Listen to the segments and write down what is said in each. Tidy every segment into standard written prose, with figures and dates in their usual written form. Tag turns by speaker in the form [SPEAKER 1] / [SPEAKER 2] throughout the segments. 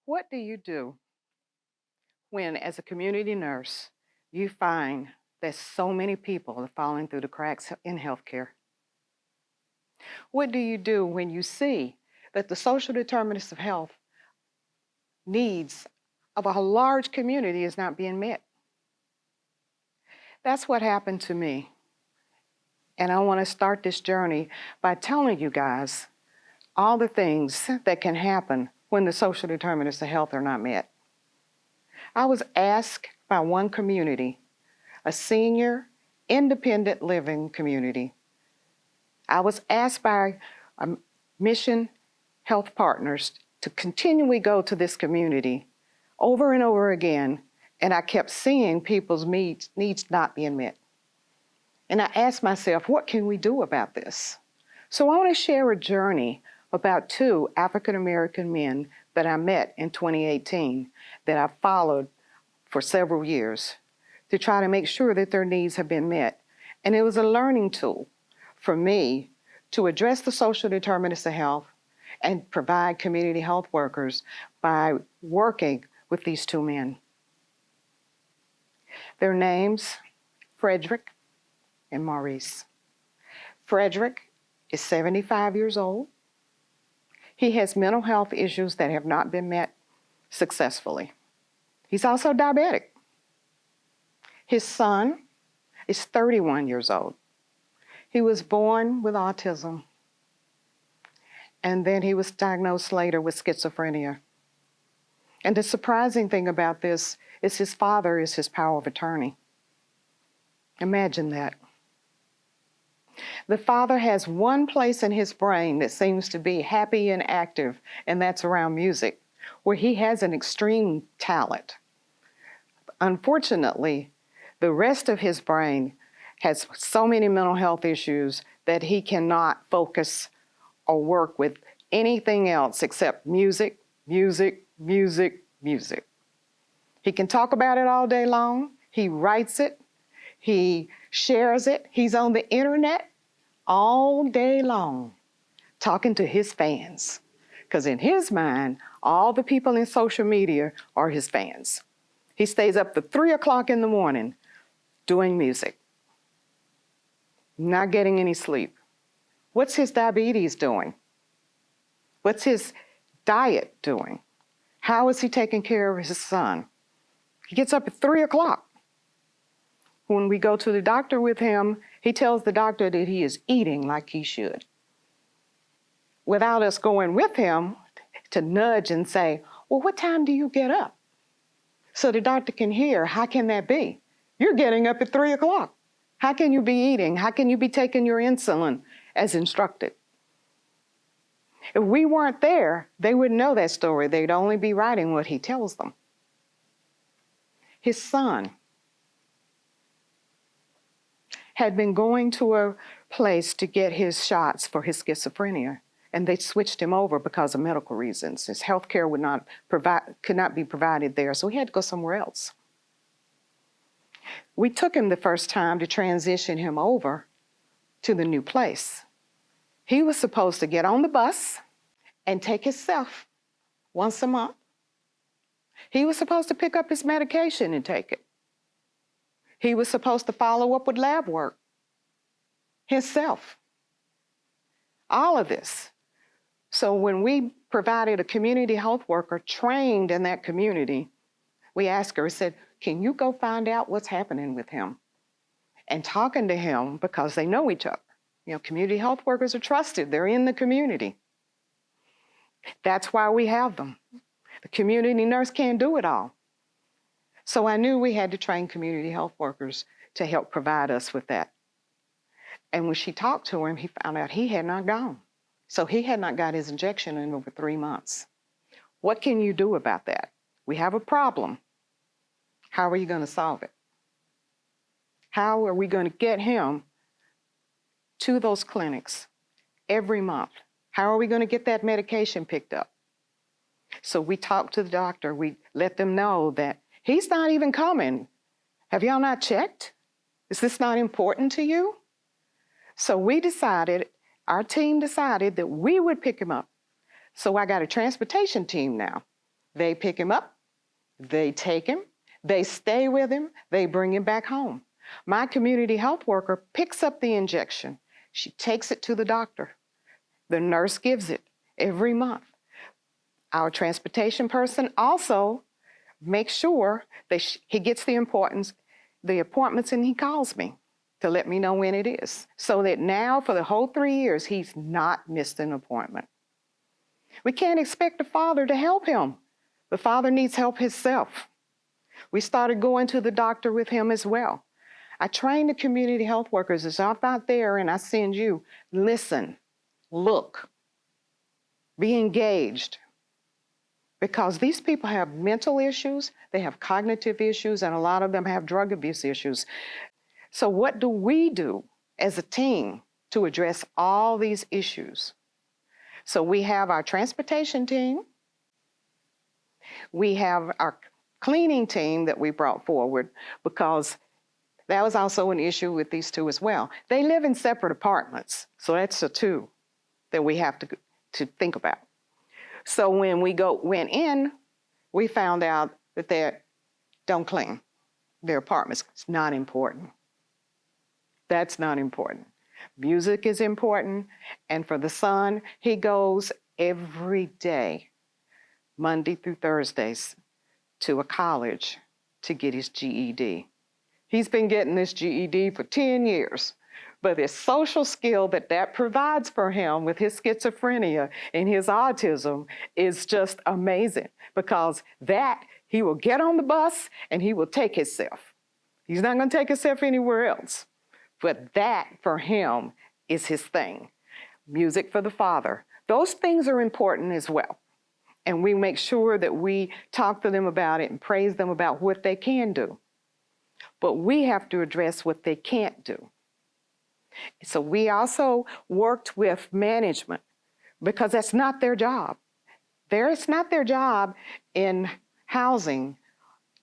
[SPEAKER 1] What do you do when, as a community nurse, you find that so many people are falling through the cracks in healthcare? What do you do when you see that the social determinants of health needs of a large community is not being met? That's what happened to me. And I want to start this journey by telling you guys all the things that can happen when the social determinants of health are not met. I was asked by one community, a senior independent living community. I was asked by Mission Health Partners to continually go to this community over and over again, and I kept seeing people's needs not being met. And I asked myself, what can we do about this? So I want to share a journey about two African-American men that I met in 2018 that I followed for several years to try to make sure that their needs have been met. And it was a learning tool for me to address the social determinants of health and provide community health workers by working with these two men. Their names, Frederick and Maurice. Frederick is 75 years old. He has mental health issues that have not been met successfully. He's also diabetic. His son is 31 years old. He was born with autism, and then he was diagnosed later with schizophrenia. And the surprising thing about this is his father is his power of attorney. Imagine that. The father has one place in his brain that seems to be happy and active, and that's around music, where he has an extreme talent. Unfortunately, the rest of his brain has so many mental health issues that he cannot focus or work with anything else except music, music, music, music. He can talk about it all day long. He writes it. He shares it. He's on the internet all day long talking to his fans. Because in his mind, all the people in social media are his fans. He stays up to 3 o'clock in the morning doing music, not getting any sleep. What's his diabetes doing? What's his diet doing? How is he taking care of his son? He gets up at 3 o'clock. When we go to the doctor with him, he tells the doctor that he is eating like he should, without us going with him to nudge and say, well, what time do you get up? So the doctor can hear, how can that be? You're getting up at 3 o'clock. How can you be eating? How can you be taking your insulin as instructed? If we weren't there, they wouldn't know that story. They'd only be writing what he tells them. His son had been going to a place to get his shots for his schizophrenia, and they switched him over because of medical reasons. His health care could not be provided there, so he had to go somewhere else. We took him the first time to transition him over to the new place. He was supposed to get on the bus and take himself once a month. He was supposed to pick up his medication and take it. He was supposed to follow up with lab work himself. All of this. So when we provided a community health worker trained in that community, we asked her, said, can you go find out what's happening with him? And talking to him, because they know each other. You know, community health workers are trusted. They're in the community. That's why we have them. The community nurse can't do it all. So I knew we had to train community health workers to help provide us with that. And when she talked to him, he found out he had not gone. So he had not got his injection in over 3 months. What can you do about that? We have a problem. How are you going to solve it? How are we going to get him to those clinics every month? How are we going to get that medication picked up? So we talked to the doctor. We let them know that he's not even coming. Have y'all not checked? Is this not important to you? So we decided, our team decided that we would pick him up. So I got a transportation team now They pick him up, they take him, they stay with him, they bring him back home. My community health worker picks up the injection. She takes it to the doctor. The nurse gives it every month. Our transportation person also makes sure that he gets the appointments, and he calls me to let me know when it is, so that now for the whole 3 years, he's not missed an appointment. We can't expect the father to help him. The father needs help himself. We started going to the doctor with him as well. I train the community health workers as I'm out there and I send you, listen, look, be engaged. Because these people have mental issues, they have cognitive issues, and a lot of them have drug abuse issues. So what do we do as a team to address all these issues? So we have our transportation team. We have our cleaning team that we brought forward, because that was also an issue with these two as well. They live in separate apartments, so that's the two that we have to think about. So when we went in, we found out that they don't clean their apartments. It's not important. That's not important. Music is important, and for the son, he goes every day, Monday through Thursdays, to a college to get his GED. He's been getting this GED for 10 years, but the social skill that provides for him with his schizophrenia and his autism is just amazing, because that he will get on the bus and he will take himself. He's not going to take himself anywhere else, but that for him is his thing. Music for the father. Those things are important as well. And we make sure that we talk to them about it and praise them about what they can do. But we have to address what they can't do. So we also worked with management, because that's not their job. It's not their job in housing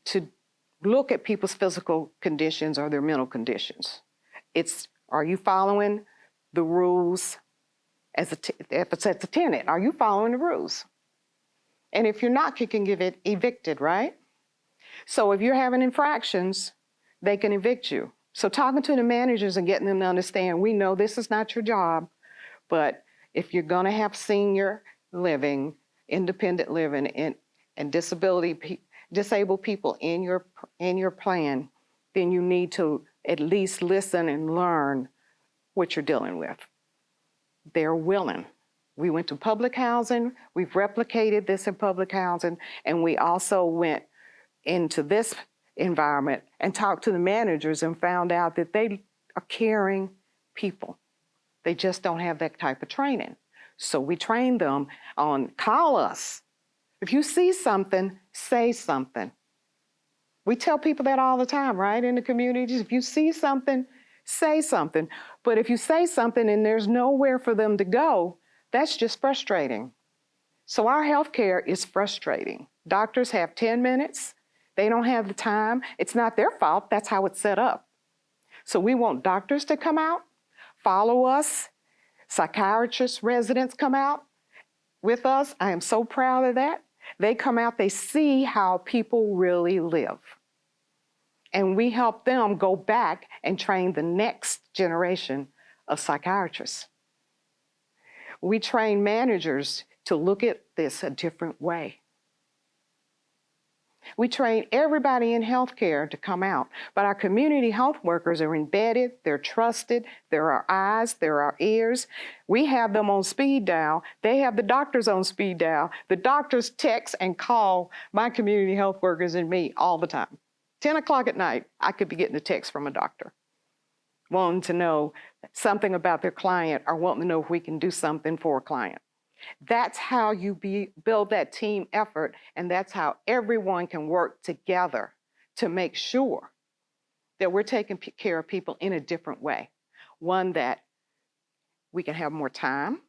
[SPEAKER 1] to look at people's physical conditions or their mental conditions. Are you following the rules if it's a tenant? Are you following the rules? And if you're not, you can get evicted, right? So if you're having infractions, they can evict you. So talking to the managers and getting them to understand, we know this is not your job, but if you're going to have senior living, independent living, and disabled people in your plan, then you need to at least listen and learn what you're dealing with. They're willing. We went to public housing, we've replicated this in public housing, and we also went into this environment and talked to the managers and found out that they are caring people. They just don't have that type of training. So we trained them on call us. If you see something, say something. We tell people that all the time, right, in the communities. If you see something, say something. But if you say something and there's nowhere for them to go, that's just frustrating. So our healthcare is frustrating. Doctors have 10 minutes. They don't have the time. It's not their fault. That's how it's set up. So we want doctors to come out, follow us. Psychiatrists, residents come out with us. I am so proud of that. They come out, they see how people really live. And we help them go back and train the next generation of psychiatrists. We train managers to look at this a different way. We train everybody in healthcare to come out, but our community health workers are embedded, they're trusted, they're our eyes, they're our ears. We have them on speed dial. They have the doctors on speed dial. The doctors text and call my community health workers and me all the time. 10 o'clock at night, I could be getting a text from a doctor wanting to know something about their client or wanting to know if we can do something for a client. That's how you build that team effort, and that's how everyone can work together to make sure that we're taking care of people in a different way. One that we can have more time.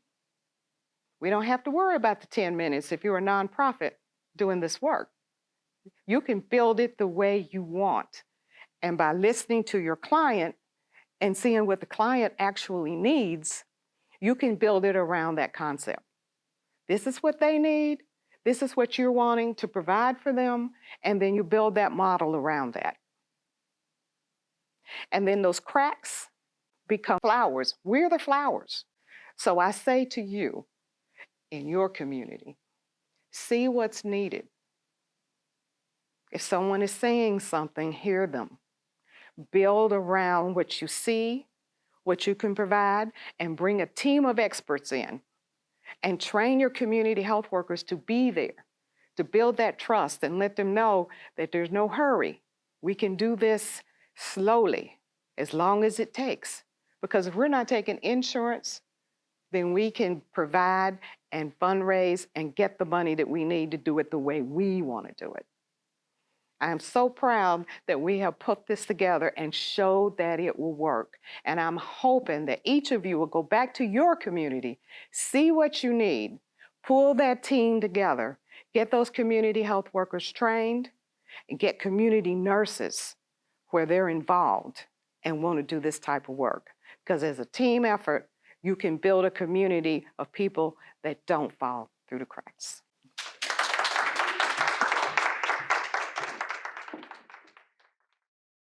[SPEAKER 1] We don't have to worry about the 10 minutes if you're a nonprofit doing this work. You can build it the way you want. And by listening to your client and seeing what the client actually needs, you can build it around that concept. This is what they need. This is what you're wanting to provide for them, and then you build that model around that. And then those cracks become flowers. We're the flowers. So I say to you, in your community, see what's needed. If someone is saying something, hear them. Build around what you see, what you can provide, and bring a team of experts in and train your community health workers to be there, to build that trust and let them know that there's no hurry. We can do this slowly, as long as it takes. Because if we're not taking insurance, then we can provide and fundraise and get the money that we need to do it the way we want to do it. I am so proud that we have put this together and showed that it will work. And I'm hoping that each of you will go back to your community, see what you need, pull that team together, get those community health workers trained, and get community nurses where they're involved and want to do this type of work. Because as a team effort, you can build a community of people that don't fall through the cracks.